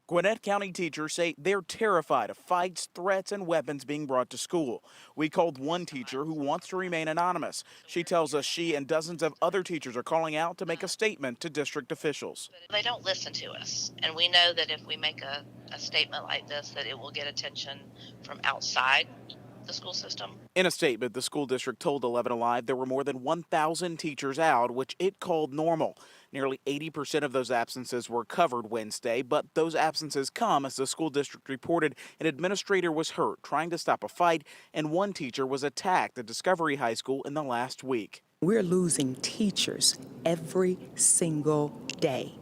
Gwinnett County teachers say they're terrified of fights, threats, and weapons being brought to school. We called one teacher who wants to remain anonymous. She tells us she and dozens of other teachers are calling out to make a statement to district officials. They don't listen to us, and we know that if we make a statement like this, that it will get attention from outside the school system. In a statement, the school district told 11 Alive there were more than 1,000 teachers out, which it called normal. Nearly 80% of those absences were covered Wednesday, but those absences come as the school district reported an administrator was hurt trying to stop a fight, and one teacher was attacked at Discovery High School in the last week. We're losing teachers every single day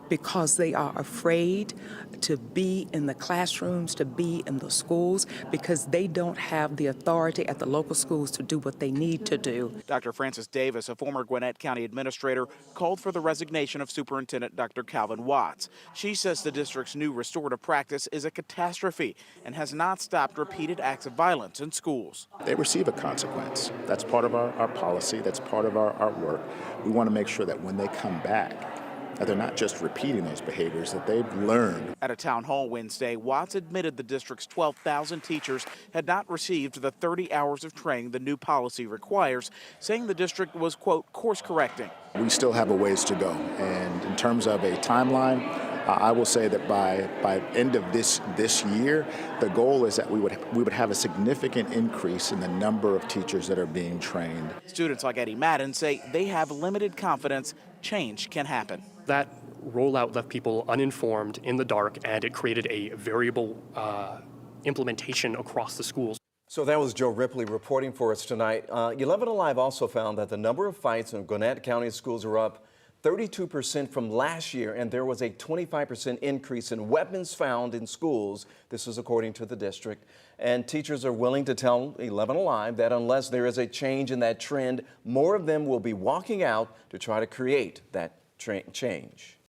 because they are afraid to be in the classrooms, to be in the schools, because they don't have the authority at the local schools to do what they need to do. Dr. Frances Davis, a former Gwinnett County administrator, called for the resignation of Superintendent Dr. Calvin Watts. She says the district's new restorative practice is a catastrophe and has not stopped repeated acts of violence in schools. They receive a consequence. That's part of our policy. That's part of our work. We want to make sure that when they come back, that they're not just repeating those behaviors, that they've learned. At a town hall Wednesday, Watts admitted the district's 12,000 teachers had not received the 30 hours of training the new policy requires, saying the district was, quote, course correcting. We still have a ways to go. And in terms of a timeline, I will say that by end of this year, the goal is that we would have a significant increase in the number of teachers that are being trained. Students like Eddie Madden say they have limited confidence change can happen. That rollout left people uninformed, in the dark, and it created a variable implementation across the schools. So that was Joe Ripley reporting for us tonight. 11 Alive also found that the number of fights in Gwinnett County schools are up 32% from last year, and there was a 25% increase in weapons found in schools. This is according to the district. And teachers are willing to tell 11 Alive that unless there is a change in that trend, more of them will be walking out to try to create that change.